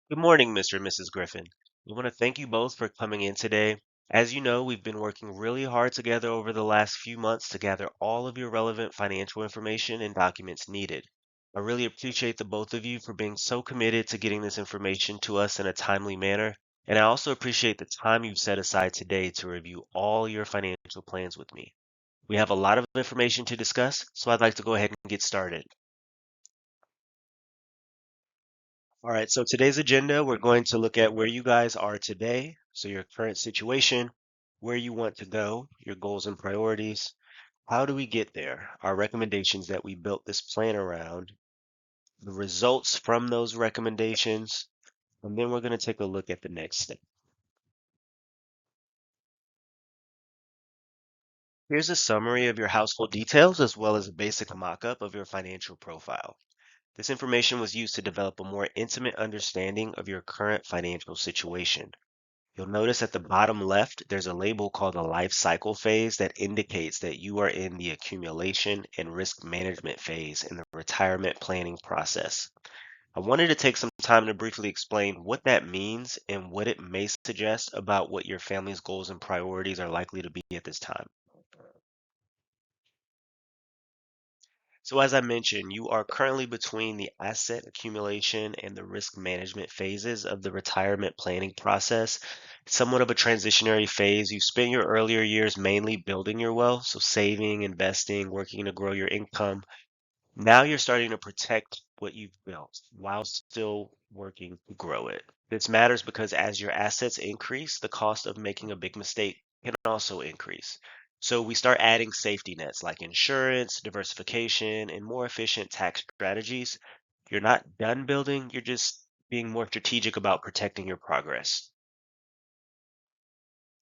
Good morning, Mr. and Mrs. Griffin. We want to thank you both for coming in today. As you know, we've been working really hard together over the last few months to gather all of your relevant financial information and documents needed. I really appreciate the both of you for being so committed to getting this information to us in a timely manner. And I also appreciate the time you've set aside today to review all your financial plans with me. We have a lot of information to discuss, so I'd like to go ahead and get started. All right, so today's agenda, we're going to look at where you guys are today, so your current situation, where you want to go, your goals and priorities. How do we get there? Our recommendations that we built this plan around, the results from those recommendations, and then we're going to take a look at the next step. Here's a summary of your household details as well as a basic mock-up of your financial profile. This information was used to develop a more intimate understanding of your current financial situation. You'll notice at the bottom left, there's a label called a life cycle phase that indicates that you are in the accumulation and risk management phase in the retirement planning process. I wanted to take some time to briefly explain what that means and what it may suggest about what your family's goals and priorities are likely to be at this time. So as I mentioned, you are currently between the asset accumulation and the risk management phases of the retirement planning process. Somewhat of a transitionary phase. You spent your earlier years mainly building your wealth, so saving, investing, working to grow your income. Now you're starting to protect what you've built while still working to grow it. This matters because as your assets increase, the cost of making a big mistake can also increase. So we start adding safety nets like insurance, diversification, and more efficient tax strategies. You're not done building, you're just being more strategic about protecting your progress.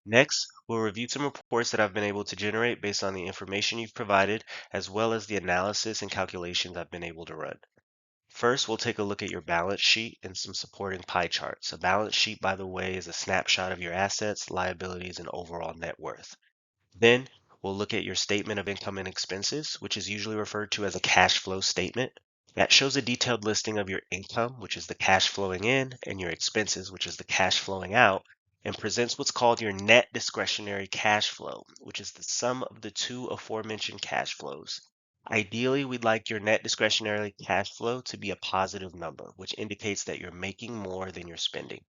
Next, we'll review some reports that I've been able to generate based on the information you've provided, as well as the analysis and calculations I've been able to run. First, we'll take a look at your balance sheet and some supporting pie charts. A balance sheet, by the way, is a snapshot of your assets, liabilities, and overall net worth. Then, we'll look at your statement of income and expenses, which is usually referred to as a cash flow statement. That shows a detailed listing of your income, which is the cash flowing in, and your expenses, which is the cash flowing out, and presents what's called your net discretionary cash flow, which is the sum of the two aforementioned cash flows. Ideally, we'd like your net discretionary cash flow to be a positive number, which indicates that you're making more than you're spending.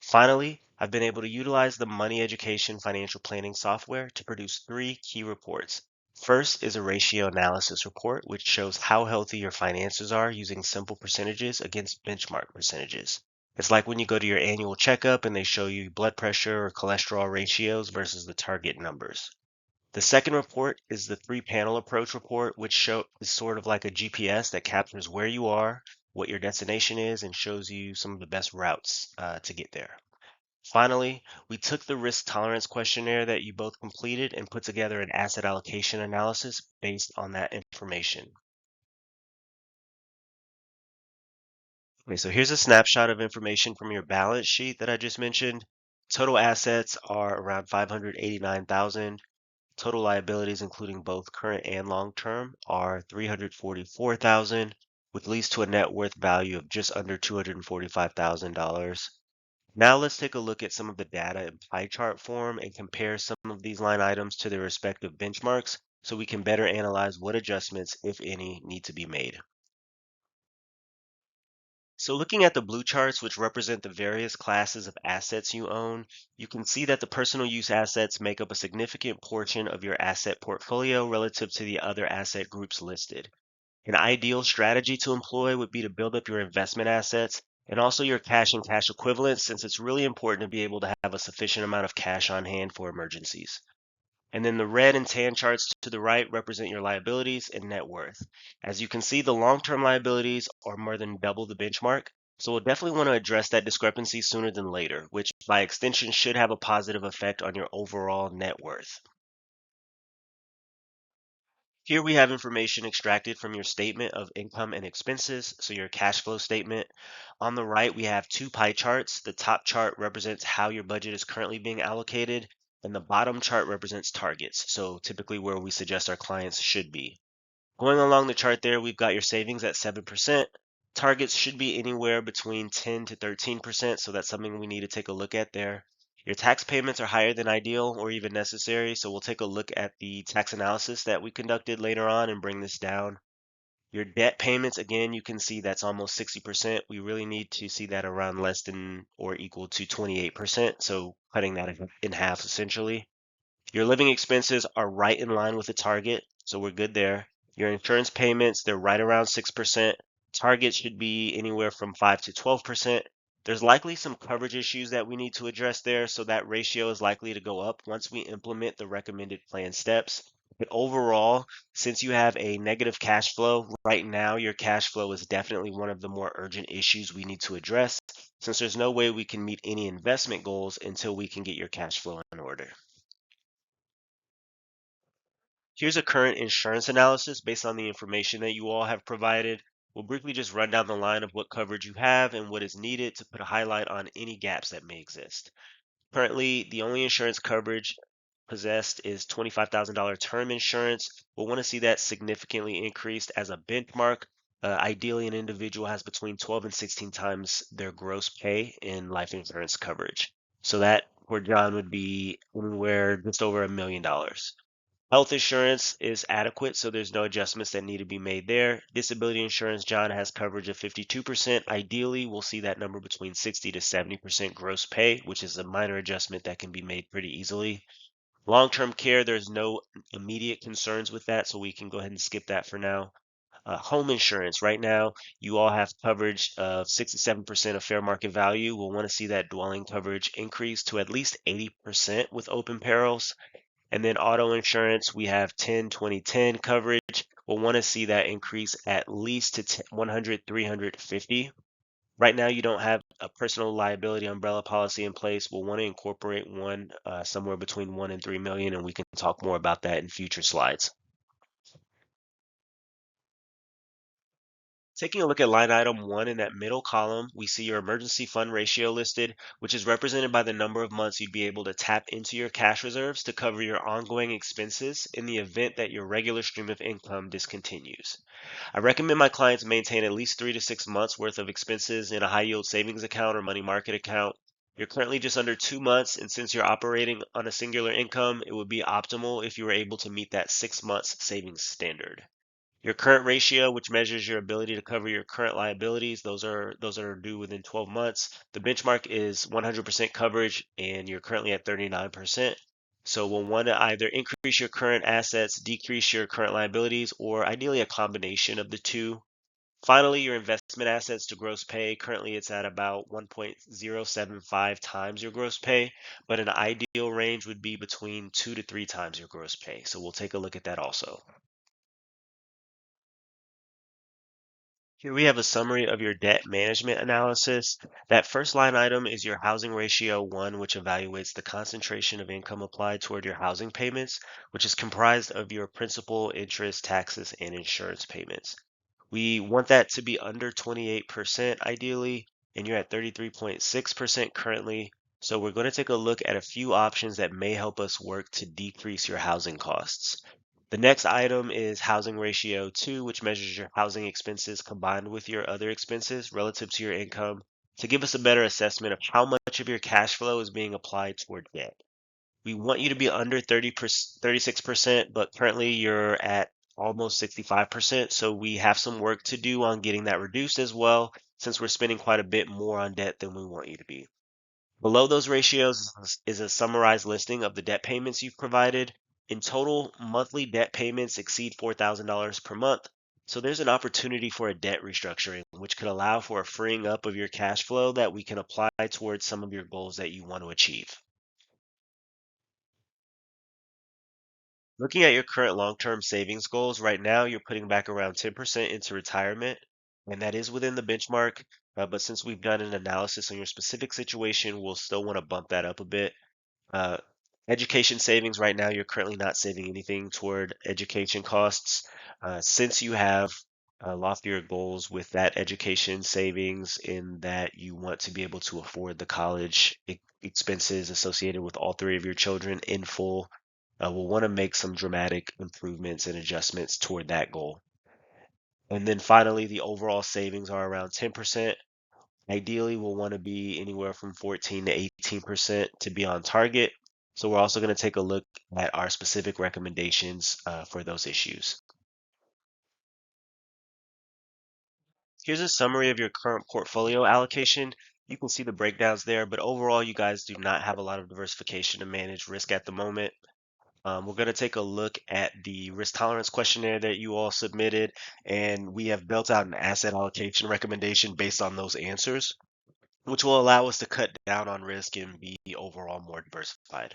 Finally, I've been able to utilize the money education financial planning software to produce three key reports. First is a ratio analysis report, which shows how healthy your finances are using simple percentages against benchmark percentages. It's like when you go to your annual checkup and they show you blood pressure or cholesterol ratios versus the target numbers. The second report is the three-panel approach report, which is sort of like a GPS that captures where you are, what your destination is, and shows you some of the best routes to get there. Finally, we took the risk tolerance questionnaire that you both completed and put together an asset allocation analysis based on that information. Okay, so here's a snapshot of information from your balance sheet that I just mentioned. Total assets are around 589,000. Total liabilities, including both current and long-term, are 344,000, which leads to a net worth value of just under $245,000. Now let's take a look at some of the data in pie chart form and compare some of these line items to their respective benchmarks so we can better analyze what adjustments, if any, need to be made. So looking at the blue charts, which represent the various classes of assets you own, you can see that the personal use assets make up a significant portion of your asset portfolio relative to the other asset groups listed. An ideal strategy to employ would be to build up your investment assets and also your cash and cash equivalents, since it's really important to be able to have a sufficient amount of cash on hand for emergencies. And then the red and tan charts to the right represent your liabilities and net worth. As you can see, the long-term liabilities are more than double the benchmark. So we'll definitely want to address that discrepancy sooner than later, which by extension should have a positive effect on your overall net worth. Here we have information extracted from your statement of income and expenses, so your cash flow statement. On the right, we have two pie charts. The top chart represents how your budget is currently being allocated, and the bottom chart represents targets, so typically where we suggest our clients should be. Going along the chart there, we've got your savings at 7%, Targets should be anywhere between 10 to 13%, so that's something we need to take a look at there. Your tax payments are higher than ideal or even necessary, so we'll take a look at the tax analysis that we conducted later on and bring this down. Your debt payments, again, you can see that's almost 60%. We really need to see that around less than or equal to 28%, so cutting that in half essentially. Your living expenses are right in line with the target, so we're good there. Your insurance payments, they're right around 6%. Target should be anywhere from 5 to 12%. There's likely some coverage issues that we need to address there, so that ratio is likely to go up once we implement the recommended plan steps. But overall, since you have a negative cash flow, right now your cash flow is definitely one of the more urgent issues we need to address, since there's no way we can meet any investment goals until we can get your cash flow in order. Here's a current insurance analysis based on the information that you all have provided. We'll briefly just run down the line of what coverage you have and what is needed to put a highlight on any gaps that may exist. Currently, the only insurance coverage possessed is $25,000 term insurance. We'll want to see that significantly increased as a benchmark. Ideally, an individual has between 12 and 16 times their gross pay in life insurance coverage. So that for John would be anywhere just over $1 million. Health insurance is adequate, so there's no adjustments that need to be made there. Disability insurance, John has coverage of 52%. Ideally, we'll see that number between 60 to 70% gross pay, which is a minor adjustment that can be made pretty easily. Long-term care, there's no immediate concerns with that, so we can go ahead and skip that for now. Home insurance, right now, you all have coverage of 67% of fair market value. We'll want to see that dwelling coverage increase to at least 80% with open perils. And then auto insurance, we have 10, 20, 10 coverage. We'll want to see that increase at least to 100, 350. Right now, you don't have a personal liability umbrella policy in place. We'll want to incorporate one somewhere between 1 and 3 million, and we can talk more about that in future slides. Taking a look at line item 1 in that middle column, we see your emergency fund ratio listed, which is represented by the number of months you'd be able to tap into your cash reserves to cover your ongoing expenses in the event that your regular stream of income discontinues. I recommend my clients maintain at least 3 to 6 months worth of expenses in a high yield savings account or money market account. You're currently just under 2 months, and since you're operating on a singular income, it would be optimal if you were able to meet that 6 months savings standard. Your current ratio, which measures your ability to cover your current liabilities, those are due within 12 months. The benchmark is 100% coverage, and you're currently at 39%. So we'll want to either increase your current assets, decrease your current liabilities, or ideally a combination of the two. Finally, your investment assets to gross pay. Currently, it's at about 1.075 times your gross pay, but an ideal range would be between 2 to 3 times your gross pay. So we'll take a look at that also. Here we have a summary of your debt management analysis. That first line item is your housing ratio 1, which evaluates the concentration of income applied toward your housing payments, which is comprised of your principal, interest, taxes, and insurance payments. We want that to be under 28% ideally, and you're at 33.6% currently. So we're going to take a look at a few options that may help us work to decrease your housing costs. The next item is housing ratio 2, which measures your housing expenses combined with your other expenses relative to your income to give us a better assessment of how much of your cash flow is being applied toward debt. We want you to be under 36%, but currently you're at almost 65%. So we have some work to do on getting that reduced as well, since we're spending quite a bit more on debt than we want you to be. Below those ratios is a summarized listing of the debt payments you've provided. In total, monthly debt payments exceed $4,000 per month. So there's an opportunity for a debt restructuring, which could allow for a freeing up of your cash flow that we can apply towards some of your goals that you want to achieve. Looking at your current long-term savings goals, right now you're putting back around 10% into retirement, and that is within the benchmark. But since we've done an analysis on your specific situation, we'll still want to bump that up a bit. Uh, Education savings, right now, you're currently not saving anything toward education costs. Since you have loftier goals with that education savings, in that you want to be able to afford the college expenses associated with all three of your children in full, we'll want to make some dramatic improvements and adjustments toward that goal. And then finally, the overall savings are around 10%. Ideally, we'll want to be anywhere from 14 to 18% to be on target. So we're also going to take a look at our specific recommendations for those issues. Here's a summary of your current portfolio allocation. You can see the breakdowns there, but overall, you guys do not have a lot of diversification to manage risk at the moment. We're going to take a look at the risk tolerance questionnaire that you all submitted, and we have built out an asset allocation recommendation based on those answers, which will allow us to cut down on risk and be overall more diversified.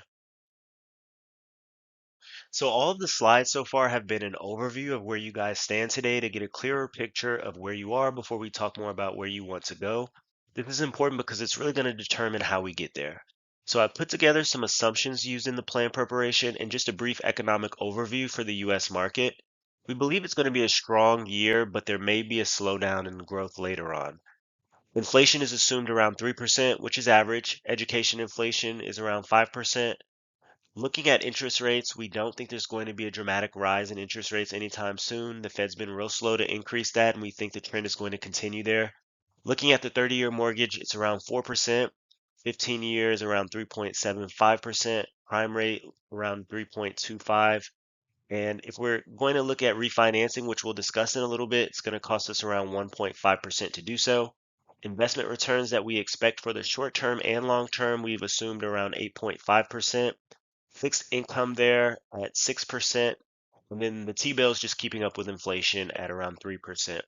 So all of the slides so far have been an overview of where you guys stand today to get a clearer picture of where you are before we talk more about where you want to go. This is important because it's really going to determine how we get there. So I put together some assumptions used in the plan preparation and just a brief economic overview for the US market. We believe it's going to be a strong year, but there may be a slowdown in growth later on. Inflation is assumed around 3%, which is average. Education inflation is around 5%. Looking at interest rates, we don't think there's going to be a dramatic rise in interest rates anytime soon. The Fed's been real slow to increase that, and we think the trend is going to continue there. Looking at the 30-year mortgage, it's around 4%, 15 years around 3.75%, prime rate around 3.25. And if we're going to look at refinancing, which we'll discuss in a little bit, it's going to cost us around 1.5% to do so. Investment returns that we expect for the short term and long term, we've assumed around 8.5%. Fixed income there at 6%, and then the T-bill is just keeping up with inflation at around 3%.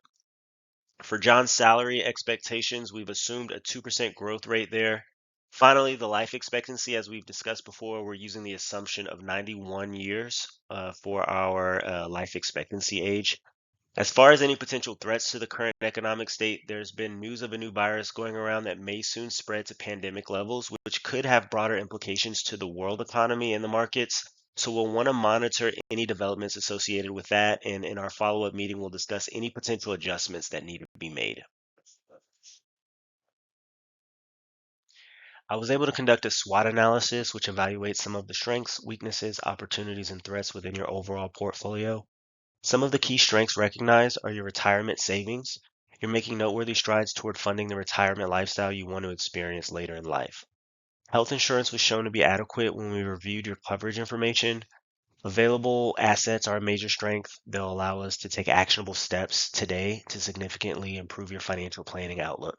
For John's salary expectations, we've assumed a 2% growth rate there. Finally, the life expectancy, as we've discussed before, we're using the assumption of 91 years for our life expectancy age. As far as any potential threats to the current economic state, there's been news of a new virus going around that may soon spread to pandemic levels, which could have broader implications to the world economy and the markets. So we'll want to monitor any developments associated with that, and in our follow-up meeting, we'll discuss any potential adjustments that need to be made. I was able to conduct a SWOT analysis, which evaluates some of the strengths, weaknesses, opportunities, and threats within your overall portfolio. Some of the key strengths recognized are your retirement savings. You're making noteworthy strides toward funding the retirement lifestyle you want to experience later in life. Health insurance was shown to be adequate when we reviewed your coverage information. Available assets are a major strength. They'll allow us to take actionable steps today to significantly improve your financial planning outlook.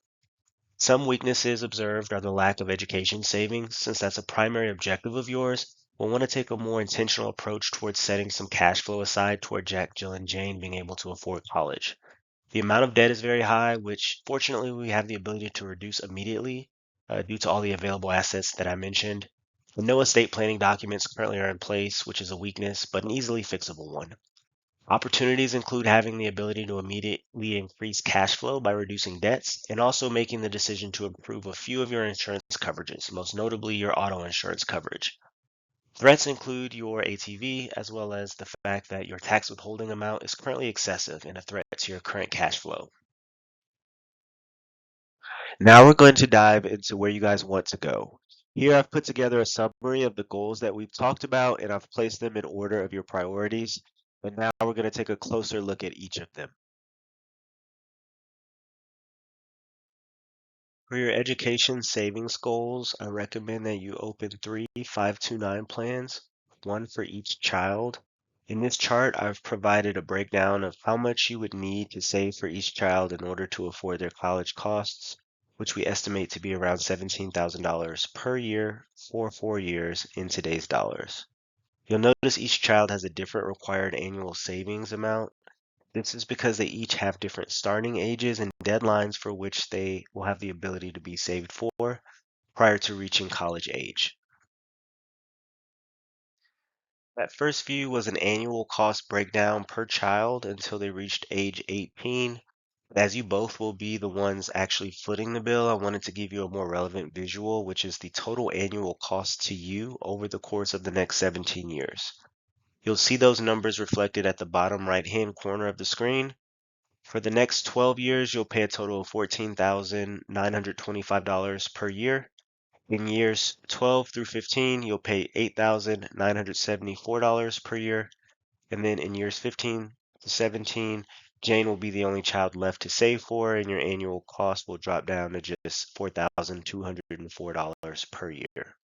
Some weaknesses observed are the lack of education savings. Since that's a primary objective of yours, we'll want to take a more intentional approach towards setting some cash flow aside toward Jack, Jill, and Jane being able to afford college. The amount of debt is very high, which fortunately we have the ability to reduce immediately due to all the available assets that I mentioned. And no estate planning documents currently are in place, which is a weakness, but an easily fixable one. Opportunities include having the ability to immediately increase cash flow by reducing debts and also making the decision to improve a few of your insurance coverages, most notably your auto insurance coverage. Threats include your ATV, as well as the fact that your tax withholding amount is currently excessive and a threat to your current cash flow. Now we're going to dive into where you guys want to go. Here I've put together a summary of the goals that we've talked about, and I've placed them in order of your priorities. And now we're going to take a closer look at each of them. For your education savings goals, I recommend that you open three 529 plans, one for each child. In this chart, I've provided a breakdown of how much you would need to save for each child in order to afford their college costs, which we estimate to be around $17,000 per year for 4 years in today's dollars. You'll notice each child has a different required annual savings amount. This is because they each have different starting ages and deadlines for which they will have the ability to be saved for prior to reaching college age. That first view was an annual cost breakdown per child until they reached age 18. As you both will be the ones actually footing the bill, I wanted to give you a more relevant visual, which is the total annual cost to you over the course of the next 17 years. You'll see those numbers reflected at the bottom right-hand corner of the screen. For the next 12 years, you'll pay a total of $14,925 per year. In years 12 through 15, you'll pay $8,974 per year. And then in years 15 to 17, Jane will be the only child left to save for, and your annual cost will drop down to just $4,204 per year.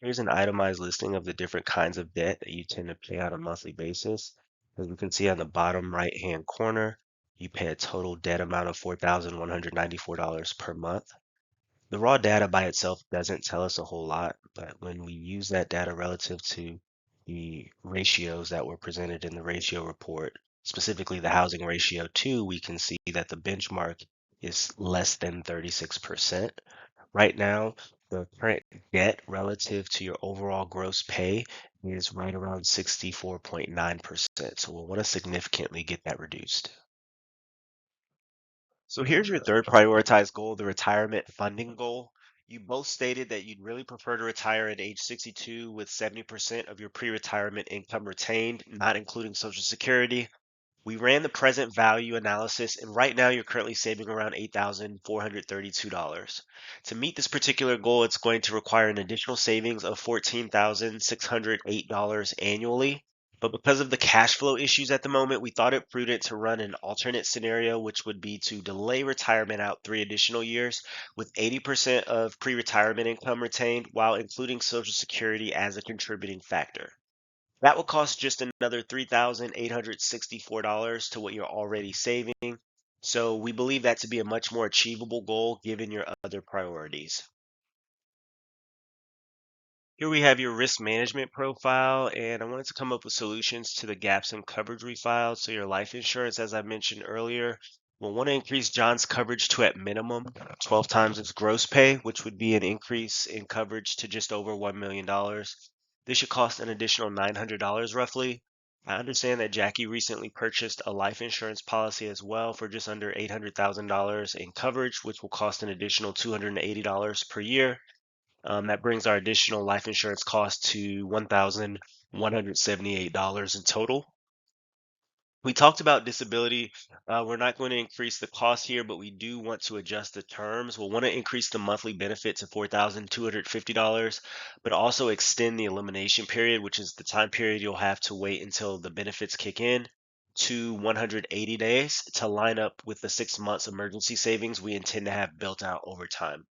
Here's an itemized listing of the different kinds of debt that you tend to pay on a monthly basis. As you can see on the bottom right-hand corner, you pay a total debt amount of $4,194 per month. The raw data by itself doesn't tell us a whole lot, but when we use that data relative to the ratios that were presented in the ratio report, specifically the housing ratio 2, we can see that the benchmark is less than 36%. Right now, the current debt relative to your overall gross pay is right around 64.9%. So we'll want to significantly get that reduced. So here's your third prioritized goal, the retirement funding goal. You both stated that you'd really prefer to retire at age 62 with 70% of your pre-retirement income retained, not including Social Security. We ran the present value analysis, and right now you're currently saving around $8,432. To meet this particular goal, it's going to require an additional savings of $14,608 annually. But because of the cash flow issues at the moment, we thought it prudent to run an alternate scenario, which would be to delay retirement out 3 additional years with 80% of pre retirement income retained while including Social Security as a contributing factor. That will cost just another $3,864 to what you're already saving. So we believe that to be a much more achievable goal given your other priorities. Here we have your risk management profile, and I wanted to come up with solutions to the gaps in coverage we filed. So your life insurance, as I mentioned earlier, we'll want to increase John's coverage to at minimum 12 times its gross pay, which would be an increase in coverage to just over $1 million. This should cost an additional $900 roughly. I understand that Jackie recently purchased a life insurance policy as well for just under $800,000 in coverage, which will cost an additional $280 per year. That brings our additional life insurance cost to $1,178 in total. We talked about disability. We're not going to increase the cost here, but we do want to adjust the terms. We'll want to increase the monthly benefit to $4,250, but also extend the elimination period, which is the time period you'll have to wait until the benefits kick in, to 180 days to line up with the 6 months emergency savings we intend to have built out over time.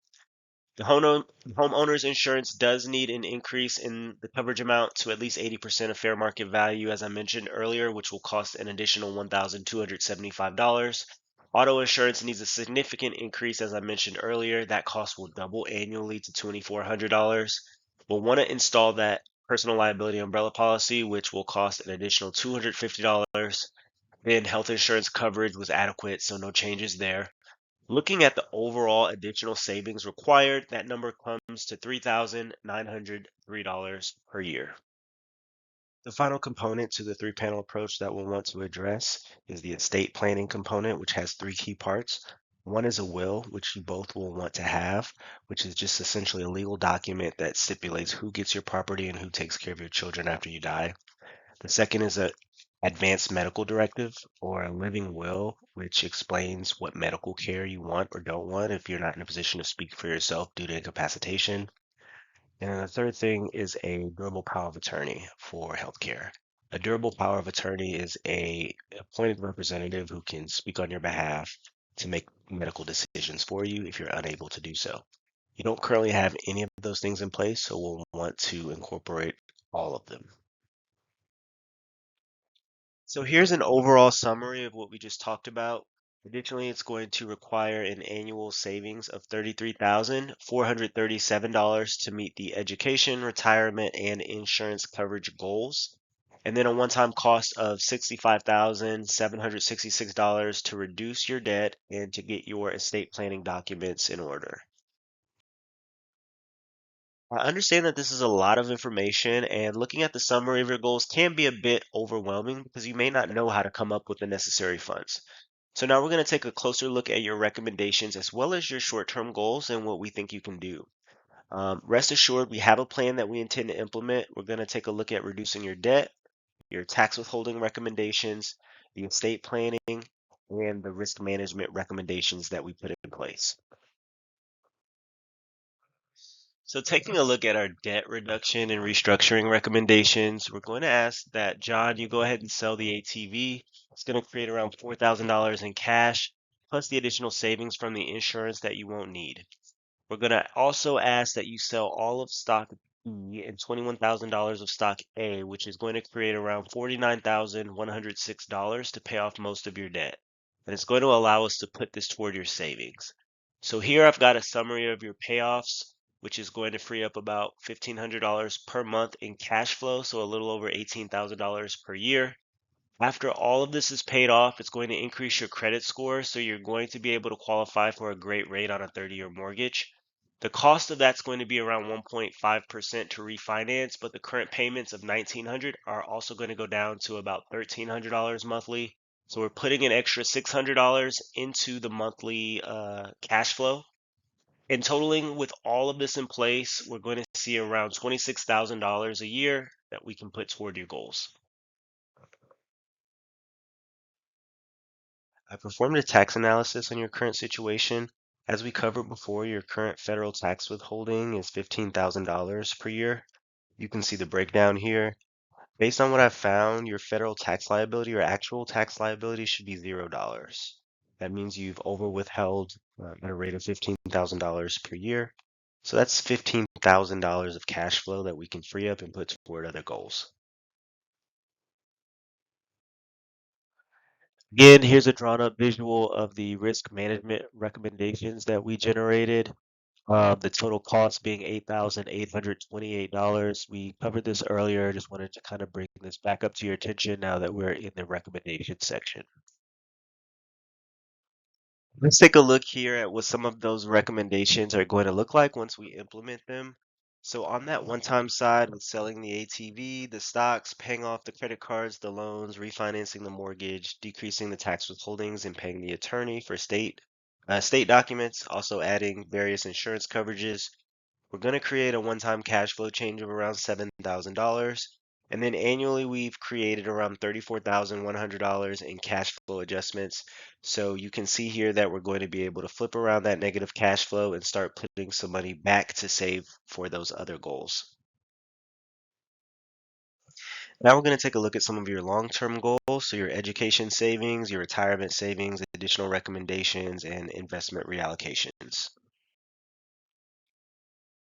The homeowner's insurance does need an increase in the coverage amount to at least 80% of fair market value, as I mentioned earlier, which will cost an additional $1,275. Auto insurance needs a significant increase, as I mentioned earlier. That cost will double annually to $2,400. We'll want to install that personal liability umbrella policy, which will cost an additional $250. Then health insurance coverage was adequate, so no changes there. Looking at the overall additional savings required, that number comes to $3,903 per year. The final component to the three-panel approach that we'll want to address is the estate planning component, which has three key parts. One is a will, which you both will want to have, which is just essentially a legal document that stipulates who gets your property and who takes care of your children after you die. The second is a advanced medical directive or a living will, which explains what medical care you want or don't want if you're not in a position to speak for yourself due to incapacitation. And then the third thing is a durable power of attorney for healthcare. A durable power of attorney is a appointed representative who can speak on your behalf to make medical decisions for you if you're unable to do so. You don't currently have any of those things in place, so we'll want to incorporate all of them. So here's an overall summary of what we just talked about. Additionally, it's going to require an annual savings of $33,437 to meet the education, retirement, and insurance coverage goals. And then a one-time cost of $65,766 to reduce your debt and to get your estate planning documents in order. I understand that this is a lot of information, and looking at the summary of your goals can be a bit overwhelming because you may not know how to come up with the necessary funds. So now we're going to take a closer look at your recommendations as well as your short-term goals and what we think you can do. Rest assured, we have a plan that we intend to implement. We're going to take a look at reducing your debt, your tax withholding recommendations, the estate planning, and the risk management recommendations that we put in place. So, taking a look at our debt reduction and restructuring recommendations, we're going to ask that John, you go ahead and sell the ATV. It's going to create around $4,000 in cash, plus the additional savings from the insurance that you won't need. We're going to also ask that you sell all of stock B and $21,000 of stock A, which is going to create around $49,106 to pay off most of your debt. And it's going to allow us to put this toward your savings. So here I've got a summary of your payoffs, which is going to free up about $1,500 per month in cash flow, so a little over $18,000 per year. After all of this is paid off, it's going to increase your credit score, so you're going to be able to qualify for a great rate on a 30-year mortgage. The cost of that's going to be around 1.5% to refinance, but the current payments of $1,900 are also going to go down to about $1,300 monthly. So we're putting an extra $600 into the monthly cash flow. And totaling with all of this in place, we're going to see around $26,000 a year that we can put toward your goals. I performed a tax analysis on your current situation. As we covered before, your current federal tax withholding is $15,000 per year. You can see the breakdown here. Based on what I've found, your federal tax liability or actual tax liability should be $0. That means you've over withheld at a rate of $15,000 per year. So that's $15,000 of cash flow that we can free up and put toward other goals. Again, here's a drawn up visual of the risk management recommendations that we generated. The total cost being $8,828. We covered this earlier. Just wanted to kind of bring this back up to your attention now that we're in the recommendation section. Let's take a look here at what some of those recommendations are going to look like once we implement them. So on that one-time side with selling the ATV, the stocks, paying off the credit cards, the loans, refinancing the mortgage, decreasing the tax withholdings, and paying the attorney for state documents, also adding various insurance coverages. We're going to create a one-time cash flow change of around $7,000. And then annually, we've created around $34,100 in cash flow adjustments. So you can see here that we're going to be able to flip around that negative cash flow and start putting some money back to save for those other goals. Now we're going to take a look at some of your long-term goals. So your education savings, your retirement savings, additional recommendations, and investment reallocations.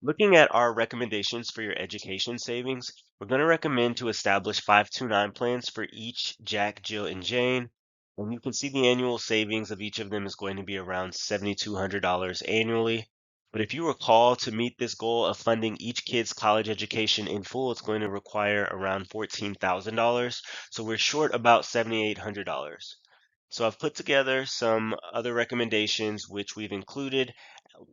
Looking at our recommendations for your education savings, we're going to recommend to establish 529 plans for each Jack, Jill, and Jane. And you can see the annual savings of each of them is going to be around $7,200 annually. But if you recall, to meet this goal of funding each kid's college education in full, it's going to require around $14,000. So we're short about $7,800. So I've put together some other recommendations which we've included,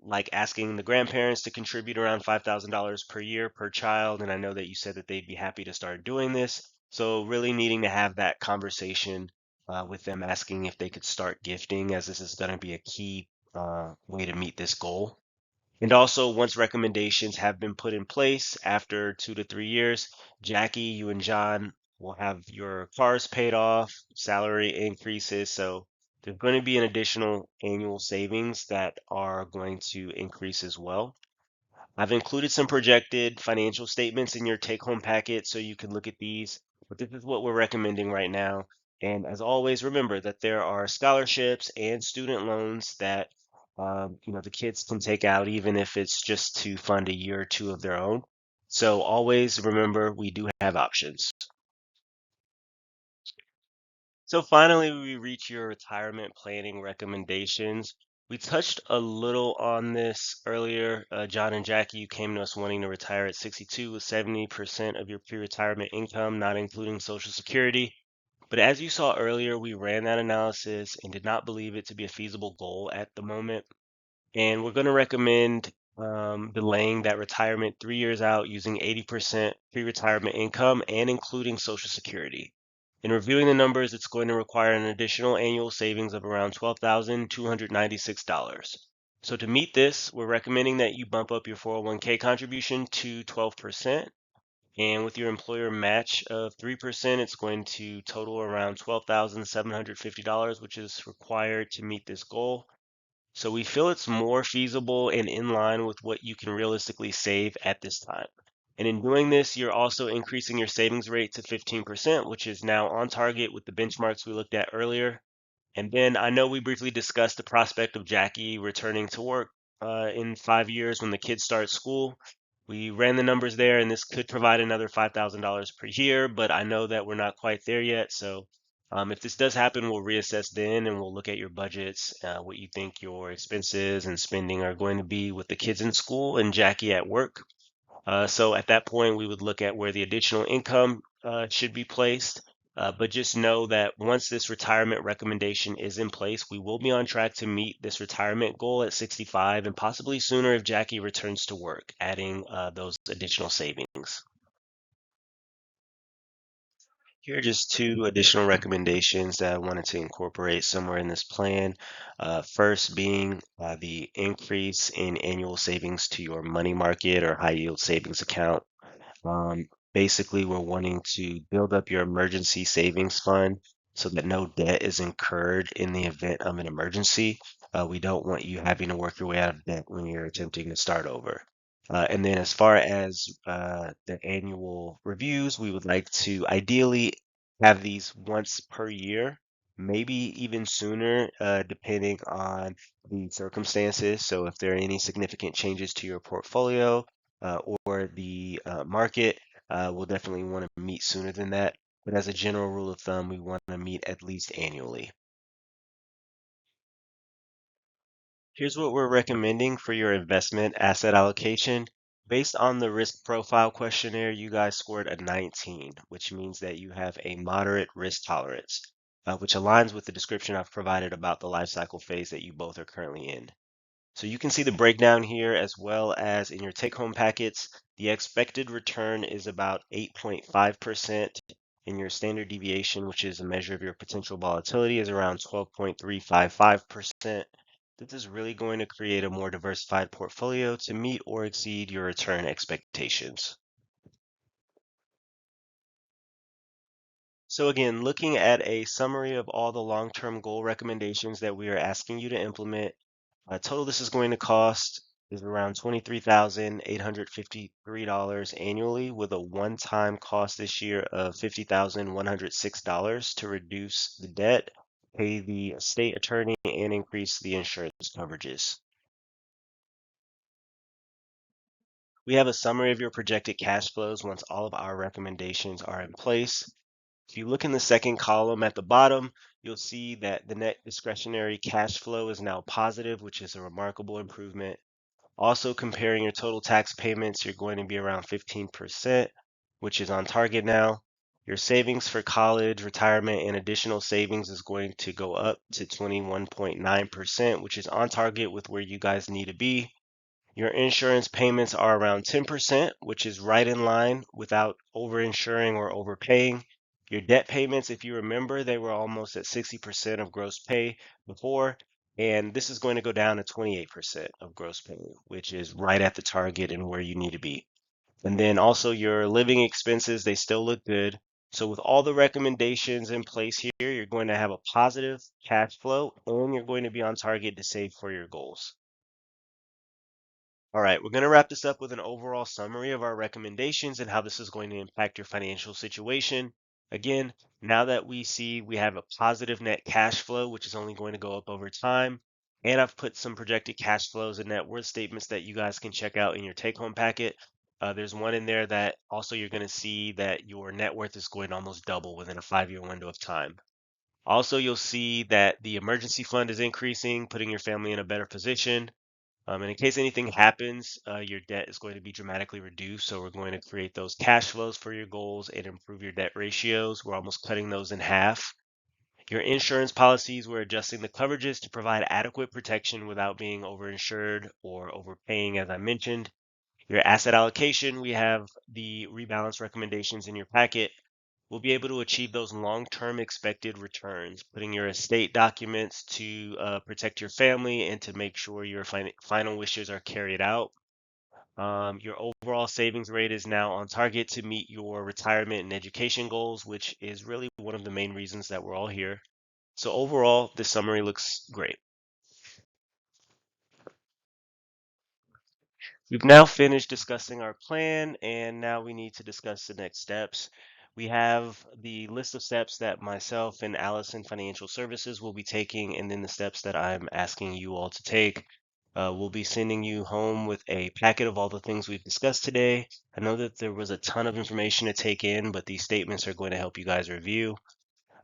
like asking the grandparents to contribute around $5,000 per year per child. And I know that you said that they'd be happy to start doing this. So really needing to have that conversation with them, asking if they could start gifting, as this is going to be a key way to meet this goal. And also, once recommendations have been put in place after 2 to 3 years, Jackie, you and John will have your cars paid off, salary increases. So there's going to be an additional annual savings that are going to increase as well. I've included some projected financial statements in your take-home packet so you can look at these, but this is what we're recommending right now. And as always, remember that there are scholarships and student loans that the kids can take out even if it's just to fund a year or two of their own. So always remember we do have options. So finally, we reach your retirement planning recommendations. We touched a little on this earlier. John and Jackie, you came to us wanting to retire at 62 with 70% of your pre-retirement income, not including Social Security. But as you saw earlier, we ran that analysis and did not believe it to be a feasible goal at the moment. And we're going to recommend delaying that retirement 3 years out using 80% pre-retirement income and including Social Security. In reviewing the numbers, it's going to require an additional annual savings of around $12,296. So to meet this, we're recommending that you bump up your 401k contribution to 12%. And with your employer match of 3%, it's going to total around $12,750, which is required to meet this goal. So we feel it's more feasible and in line with what you can realistically save at this time. And in doing this, you're also increasing your savings rate to 15%, which is now on target with the benchmarks we looked at earlier. And then I know we briefly discussed the prospect of Jackie returning to work in 5 years when the kids start school. We ran the numbers there, and this could provide another $5,000 per year, but I know that we're not quite there yet. So if this does happen, we'll reassess then and we'll look at your budgets, what you think your expenses and spending are going to be with the kids in school and Jackie at work. So at that point, we would look at where the additional income should be placed. But just know that once this retirement recommendation is in place, we will be on track to meet this retirement goal at 65 and possibly sooner if Jackie returns to work, adding those additional savings. Here are just two additional recommendations that I wanted to incorporate somewhere in this plan. First being the increase in annual savings to your money market or high yield savings account. Basically, we're wanting to build up your emergency savings fund so that no debt is incurred in the event of an emergency. We don't want you having to work your way out of debt when you're attempting to start over. And then, as far as the annual reviews, we would like to ideally have these once per year, maybe even sooner, depending on the circumstances. So, if there are any significant changes to your portfolio, or the market, we'll definitely want to meet sooner than that. But as a general rule of thumb, we want to meet at least annually. Here's what we're recommending for your investment asset allocation. Based on the risk profile questionnaire, you guys scored a 19, which means that you have a moderate risk tolerance, which aligns with the description I've provided about the life cycle phase that you both are currently in. So you can see the breakdown here as well as in your take-home packets. The expected return is about 8.5%, and your standard deviation, which is a measure of your potential volatility, is around 12.355%. This is really going to create a more diversified portfolio to meet or exceed your return expectations. So again, looking at a summary of all the long-term goal recommendations that we are asking you to implement, total this is going to cost is around $23,853 annually, with a one-time cost this year of $50,106 to reduce the debt, pay the estate attorney, and increase the insurance coverages. We have a summary of your projected cash flows once all of our recommendations are in place. If you look in the second column at the bottom, you'll see that the net discretionary cash flow is now positive, which is a remarkable improvement. Also, comparing your total tax payments, you're going to be around 15%, which is on target now. Your savings for college, retirement, and additional savings is going to go up to 21.9%, which is on target with where you guys need to be. Your insurance payments are around 10%, which is right in line without overinsuring or overpaying. Your debt payments, if you remember, they were almost at 60% of gross pay before, and this is going to go down to 28% of gross pay, which is right at the target and where you need to be. And then also your living expenses, they still look good. So with all the recommendations in place here, you're going to have a positive cash flow and you're going to be on target to save for your goals. All right, we're going to wrap this up with an overall summary of our recommendations and how this is going to impact your financial situation. Again, now that we see we have a positive net cash flow, which is only going to go up over time, and I've put some projected cash flows and net worth statements that you guys can check out in your take-home packet. There's one in there that also you're going to see that your net worth is going to almost double within a 5-year window of time. Also, you'll see that the emergency fund is increasing, putting your family in a better position. And in case anything happens, your debt is going to be dramatically reduced. So we're going to create those cash flows for your goals and improve your debt ratios. We're almost cutting those in half. Your insurance policies, we're adjusting the coverages to provide adequate protection without being overinsured or overpaying, as I mentioned. Your asset allocation, we have the rebalance recommendations in your packet. We'll be able to achieve those long-term expected returns, putting your estate documents to protect your family and to make sure your final wishes are carried out. Your overall savings rate is now on target to meet your retirement and education goals, which is really one of the main reasons that we're all here. So overall, this summary looks great. We've now finished discussing our plan, and now we need to discuss the next steps. We have the list of steps that myself and Allison Financial Services will be taking, and then the steps that I'm asking you all to take. We'll be sending you home with a packet of all the things we've discussed today. I know that there was a ton of information to take in, but these statements are going to help you guys review.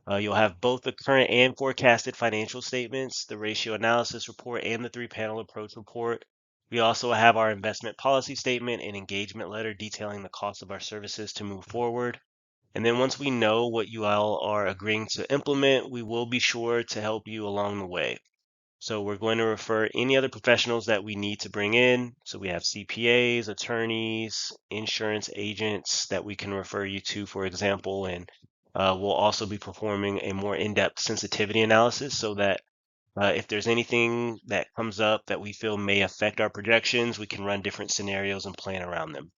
You'll have both the current and forecasted financial statements, the ratio analysis report, and the three-panel approach report. We also have our investment policy statement and engagement letter detailing the cost of our services to move forward. And then once we know what you all are agreeing to implement, we will be sure to help you along the way. So we're going to refer any other professionals that we need to bring in. So we have CPAs, attorneys, insurance agents that we can refer you to, for example, and we'll also be performing a more in-depth sensitivity analysis so that if there's anything that comes up that we feel may affect our projections, we can run different scenarios and plan around them.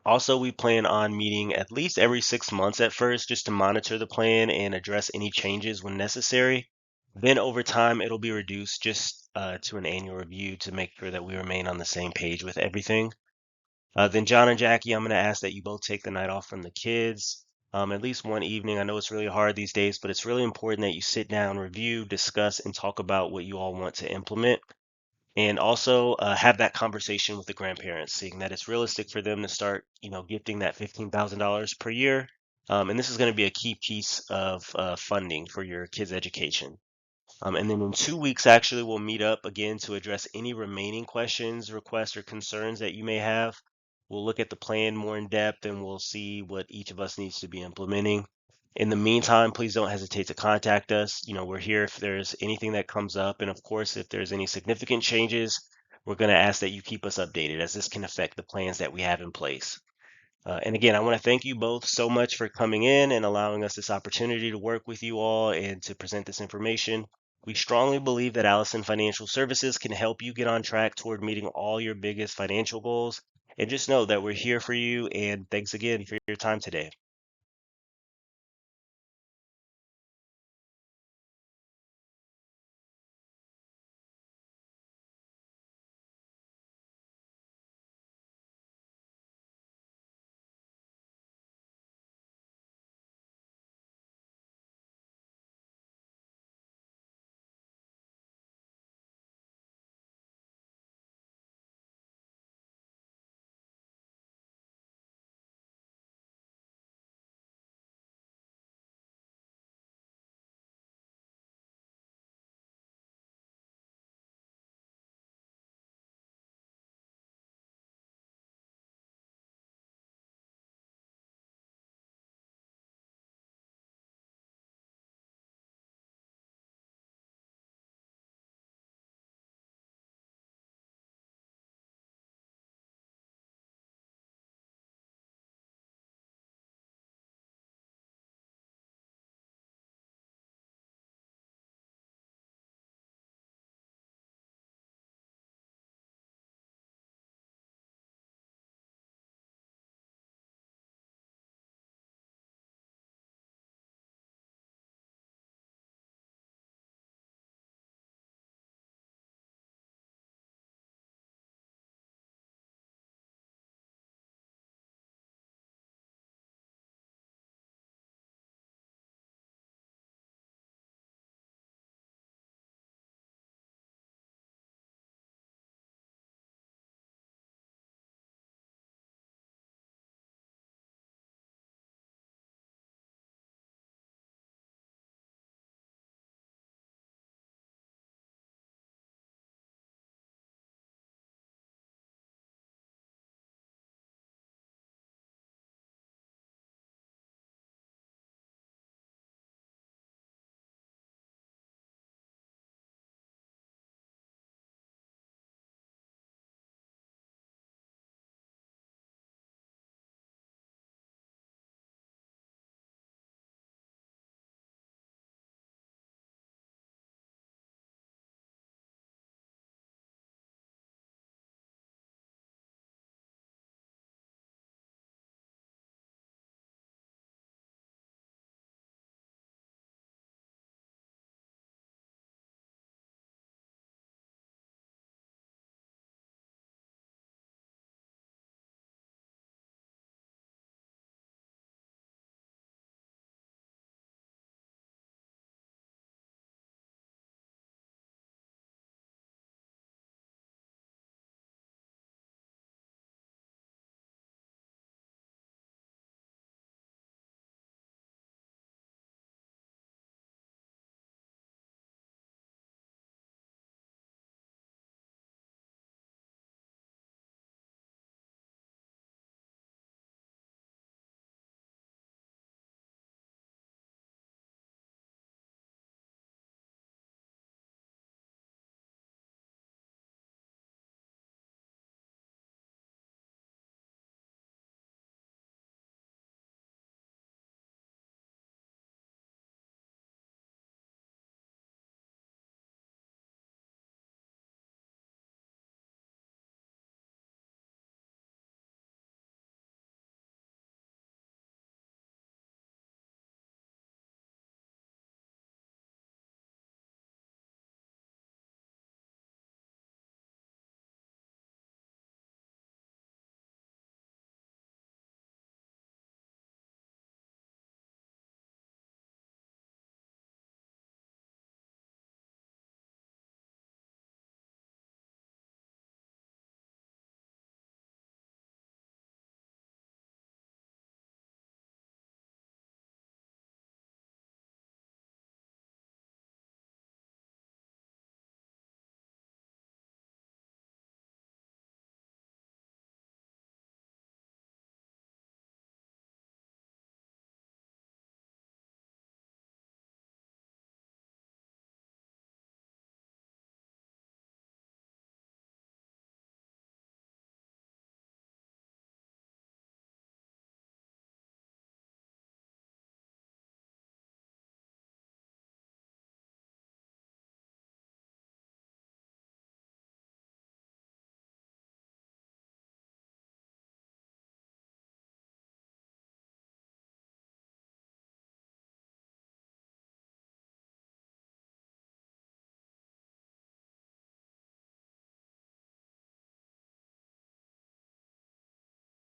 Also, we plan on meeting at least every 6 months at first just to monitor the plan and address any changes when necessary. Then over time, it'll be reduced just to an annual review to make sure that we remain on the same page with everything. Then John and Jackie, I'm going to ask that you both take the night off from the kids, at least one evening. I know it's really hard these days, but it's really important that you sit down, review, discuss, and talk about what you all want to implement. And also have that conversation with the grandparents, seeing that it's realistic for them to start, gifting that $15,000 per year. And this is going to be a key piece of funding for your kids' education. And then in 2 weeks, actually, we'll meet up again to address any remaining questions, requests, or concerns that you may have. We'll look at the plan more in depth and we'll see what each of us needs to be implementing. In the meantime, please don't hesitate to contact us. We're here if there's anything that comes up. And of course, if there's any significant changes, we're going to ask that you keep us updated as this can affect the plans that we have in place. And again, I want to thank you both so much for coming in and allowing us this opportunity to work with you all and to present this information. We strongly believe that Allison Financial Services can help you get on track toward meeting all your biggest financial goals. And just know that we're here for you. And thanks again for your time today.